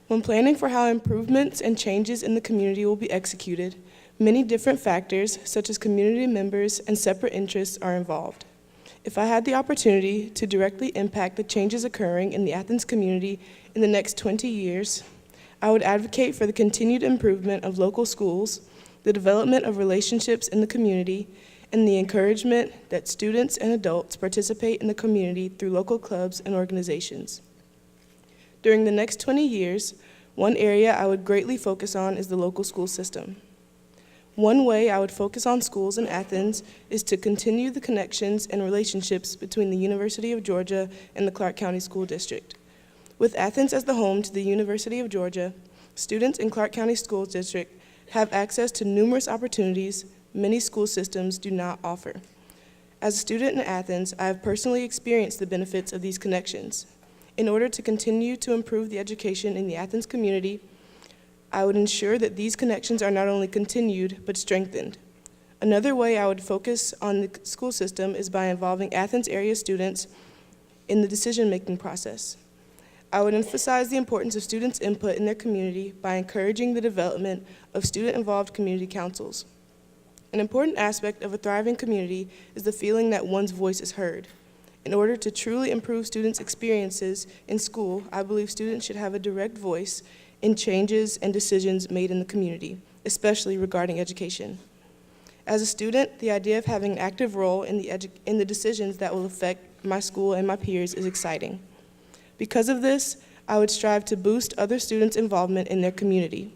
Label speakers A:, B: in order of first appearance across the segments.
A: When planning for how improvements and changes in the community will be executed, many different factors, such as community members and separate interests, are involved. If I had the opportunity to directly impact the changes occurring in the Athens community in the next 20 years, I would advocate for the continued improvement of local schools, the development of relationships in the community, and the encouragement that students and adults participate in the community through local clubs and organizations. During the next 20 years, one area I would greatly focus on is the local school system. One way I would focus on schools in Athens is to continue the connections and relationships between the University of Georgia and the Clark County School District. With Athens as the home to the University of Georgia, students in Clark County School District have access to numerous opportunities many school systems do not offer. As a student in Athens, I have personally experienced the benefits of these connections. In order to continue to improve the education in the Athens community, I would ensure that these connections are not only continued, but strengthened. Another way I would focus on the school system is by involving Athens area students in the decision-making process. I would emphasize the importance of students' input in their community by encouraging the development of student-involved community councils. An important aspect of a thriving community is the feeling that one's voice is heard. In order to truly improve students' experiences in school, I believe students should have a direct voice in changes and decisions made in the community, especially regarding education. As a student, the idea of having an active role in the decisions that will affect my school and my peers is exciting. Because of this, I would strive to boost other students' involvement in their community.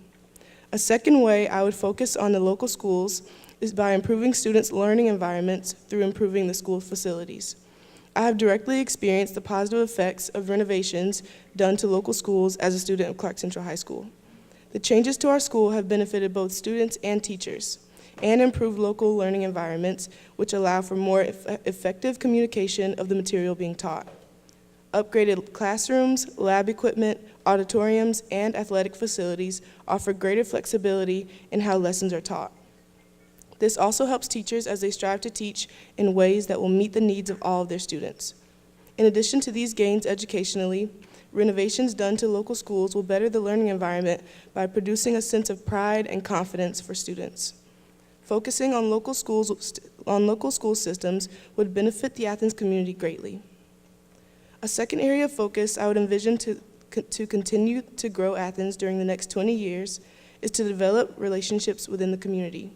A: A second way I would focus on the local schools is by improving students' learning environments through improving the school facilities. I have directly experienced the positive effects of renovations done to local schools as a student of Clark Central High School. The changes to our school have benefited both students and teachers, and improved local learning environments, which allow for more effective communication of the material being taught. Upgraded classrooms, lab equipment, auditoriums, and athletic facilities offer greater flexibility in how lessons are taught. This also helps teachers as they strive to teach in ways that will meet the needs of all of their students. In addition to these gains educationally, renovations done to local schools will better the learning environment by producing a sense of pride and confidence for students. Focusing on local school systems would benefit the Athens community greatly. A second area of focus I would envision to continue to grow Athens during the next 20 years is to develop relationships within the community.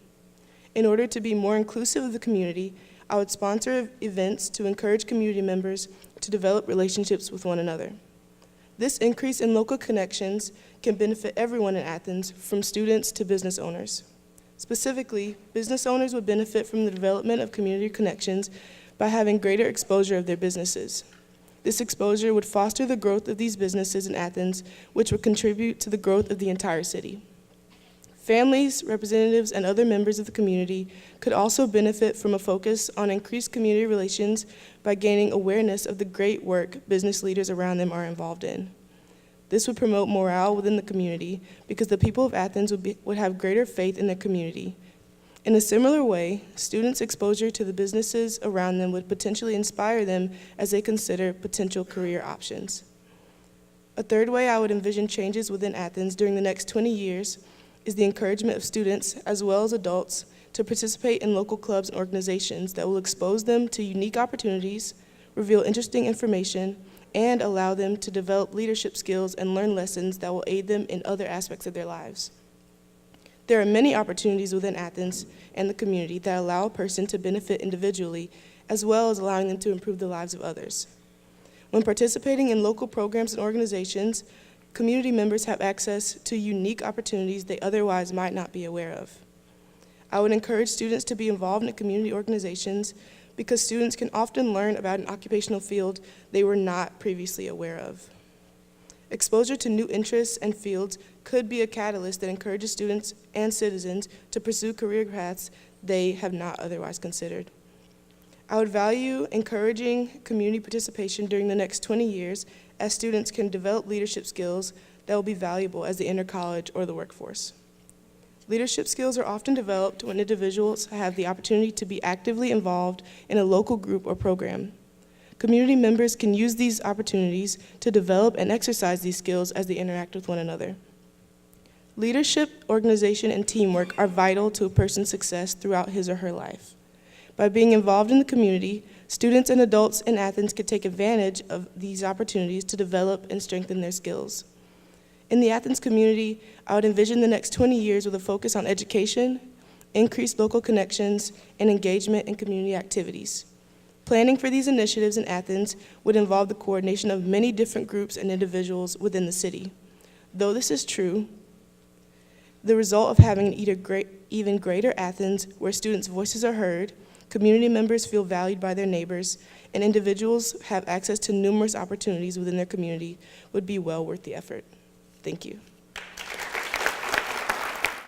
A: In order to be more inclusive of the community, I would sponsor events to encourage community members to develop relationships with one another. This increase in local connections can benefit everyone in Athens, from students to business owners. Specifically, business owners would benefit from the development of community connections by having greater exposure of their businesses. This exposure would foster the growth of these businesses in Athens, which would contribute to the growth of the entire city. Families, representatives, and other members of the community could also benefit from a focus on increased community relations by gaining awareness of the great work business leaders around them are involved in. This would promote morale within the community because the people of Athens would have greater faith in their community. In a similar way, students' exposure to the businesses around them would potentially inspire them as they consider potential career options. A third way I would envision changes within Athens during the next 20 years is the encouragement of students, as well as adults, to participate in local clubs and organizations that will expose them to unique opportunities, reveal interesting information, and allow them to develop leadership skills and learn lessons that will aid them in other aspects of their lives. There are many opportunities within Athens and the community that allow a person to benefit individually, as well as allowing them to improve the lives of others. When participating in local programs and organizations, community members have access to unique opportunities they otherwise might not be aware of. I would encourage students to be involved in community organizations because students can often learn about an occupational field they were not previously aware of. Exposure to new interests and fields could be a catalyst that encourages students and citizens to pursue career paths they have not otherwise considered. I would value encouraging community participation during the next 20 years as students can develop leadership skills that will be valuable as they enter college or the workforce. Leadership skills are often developed when individuals have the opportunity to be actively involved in a local group or program. Community members can use these opportunities to develop and exercise these skills as they interact with one another. Leadership, organization, and teamwork are vital to a person's success throughout his or her life. By being involved in the community, students and adults in Athens can take advantage of these opportunities to develop and strengthen their skills. In the Athens community, I would envision the next 20 years with a focus on education, increased local connections, and engagement in community activities. Planning for these initiatives in Athens would involve the coordination of many different groups and individuals within the city. Though this is true, the result of having an even greater Athens where students' voices are heard, community members feel valued by their neighbors, and individuals have access to numerous opportunities within their community would be well worth the effort. Thank you.